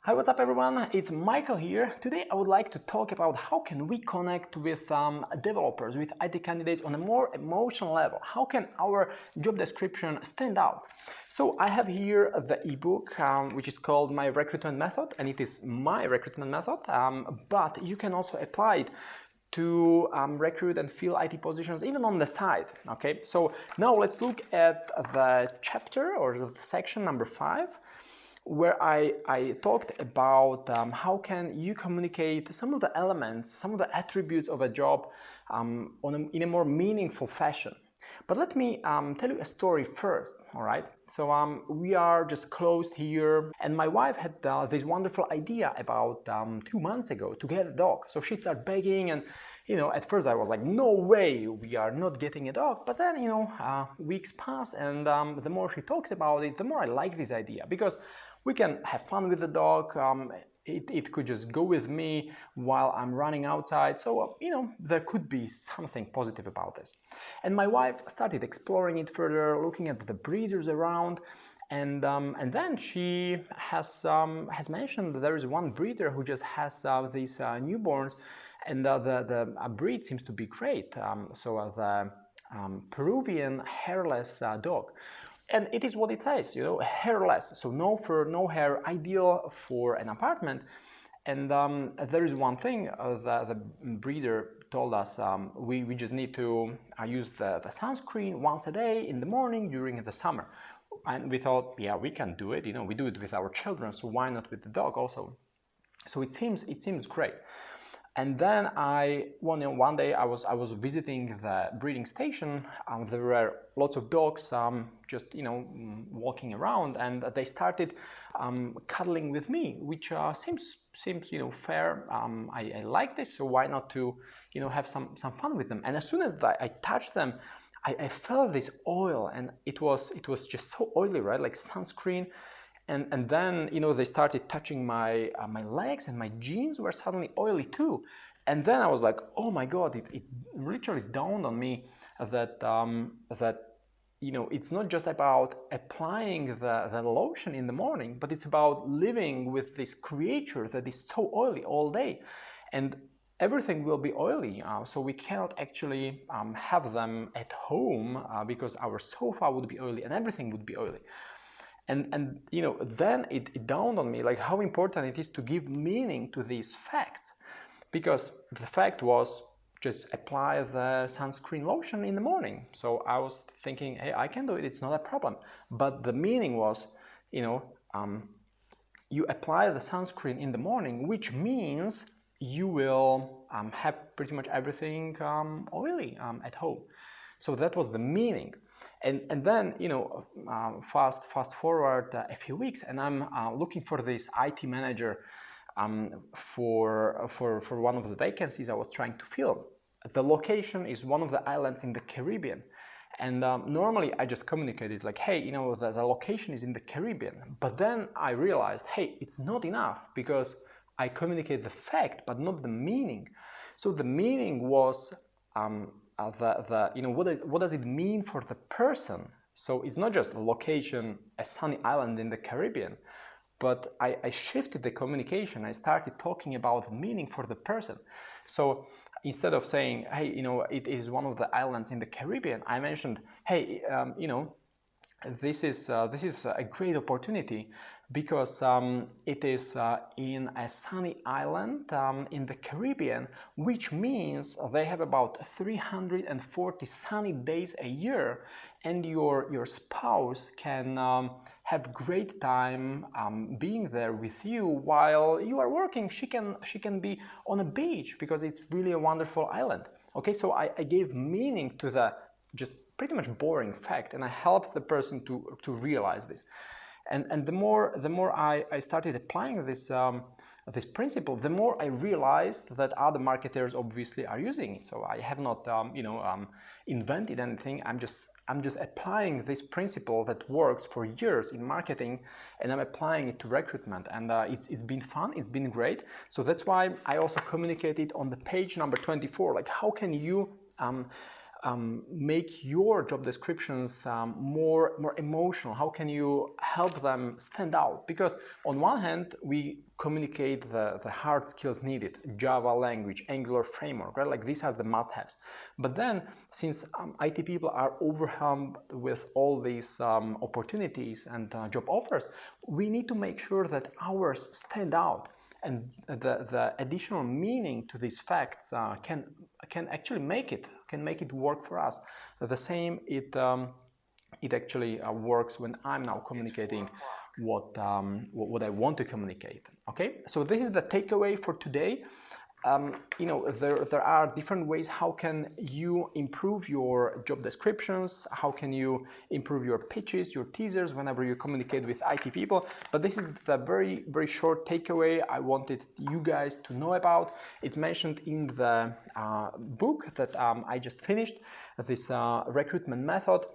Hi, what's up everyone? It's Michael here. Today I would like to talk about how can we connect with developers, with IT candidates on a more emotional level. How can our job description stand out? So I have here the ebook which is called My Recruitment Method, and it is my recruitment method, but you can also apply it to recruit and fill IT positions even on the side. Okay, so now let's look at the chapter or the section number 5, where I talked about how can you communicate some of the elements, some of the attributes of a job in a more meaningful fashion. But let me tell you a story first, all right? So we are just closed here, and my wife had this wonderful idea about 2 months ago to get a dog. So she started begging, and at first I was like, no way, we are not getting a dog. But then, weeks passed, and the more she talked about it, the more I liked this idea, because we can have fun with the dog. It could just go with me while I'm running outside. So, there could be something positive about this. And my wife started exploring it further, looking at the breeders around. And then she has mentioned that there is one breeder who just has these newborns, and the breed seems to be great. So the Peruvian hairless dog. And it is what it says, hairless, so no fur, no hair, ideal for an apartment. And there is one thing the breeder told us, we just need to use the sunscreen once a day in the morning during the summer. And we thought, yeah, we can do it, we do it with our children, so why not with the dog also? So it seems great. And then one day I was visiting the breeding station. There were lots of dogs just walking around, and they started cuddling with me, which seems fair. I like this, so why not to have some fun with them? And as soon as I touched them, I felt this oil, and it was just so oily, right? Like sunscreen. And then, they started touching my legs, and my jeans were suddenly oily too. And then I was like, oh my God, it literally dawned on me that, it's not just about applying the lotion in the morning, but it's about living with this creature that is so oily all day. And everything will be oily, so we cannot actually have them at home because our sofa would be oily and everything would be oily. And then it dawned on me like how important it is to give meaning to these facts, because the fact was just apply the sunscreen lotion in the morning. So I was thinking, hey, I can do it, it's not a problem. But the meaning was, you apply the sunscreen in the morning, which means you will have pretty much everything oily at home. So that was the meaning. And then, fast forward a few weeks, and I'm looking for this IT manager for one of the vacancies I was trying to fill. The location is one of the islands in the Caribbean. And normally I just communicated like, hey, the location is in the Caribbean. But then I realized, hey, it's not enough, because I communicate the fact, but not the meaning. So the meaning was what does it mean for the person? So it's not just a location, a sunny island in the Caribbean, but I shifted the communication. I started talking about the meaning for the person. So instead of saying, hey, it is one of the islands in the Caribbean, I mentioned, hey, this is a great opportunity because it is in a sunny island in the Caribbean, which means they have about 340 sunny days a year, and your spouse can have great time being there with you while you are working. She can be on a beach because it's really a wonderful island. Okay, so I gave meaning to the just pretty much boring fact, and I helped the person to realize this. And the more I started applying this principle, the more I realized that other marketers obviously are using it. So I have not invented anything. I'm just applying this principle that works for years in marketing, and I'm applying it to recruitment. And it's been fun. It's been great. So that's why I also communicated on the page number 24. Like, how can you make your job descriptions more emotional? How can you help them stand out? Because on one hand, we communicate the hard skills needed, Java language, Angular framework, right? Like these are the must-haves. But then, since IT people are overwhelmed with all these opportunities and job offers, we need to make sure that ours stand out. And the additional meaning to these facts can actually make it work for us. The same it actually works when I'm now communicating what I want to communicate. Okay, so this is the takeaway for today. You know, there are different ways how can you improve your job descriptions, how can you improve your pitches, your teasers whenever you communicate with IT people. But this is the very, very short takeaway I wanted you guys to know about. It's mentioned in the book that I just finished, this recruitment method,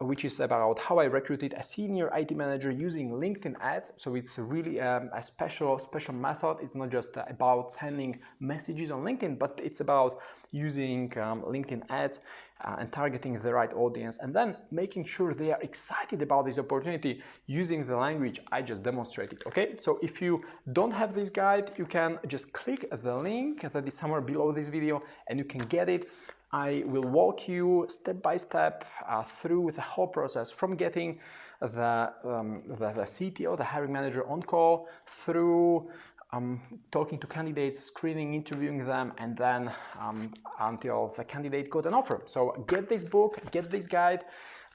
which is about how I recruited a senior IT manager using LinkedIn ads. So it's really a special method. It's not just about sending messages on LinkedIn, but it's about using LinkedIn ads and targeting the right audience, and then making sure they are excited about this opportunity using the language I just demonstrated. Okay, so if you don't have this guide, you can just click the link that is somewhere below this video and you can get it. I will walk you step by step through the whole process, from getting the CTO, the hiring manager, on call, through talking to candidates, screening, interviewing them, and then until the candidate got an offer. So get this book, get this guide,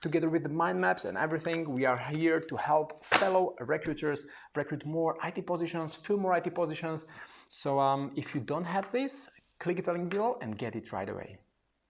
together with the mind maps and everything. We are here to help fellow recruiters recruit more IT positions, fill more IT positions. So if you don't have this, click the link below and get it right away.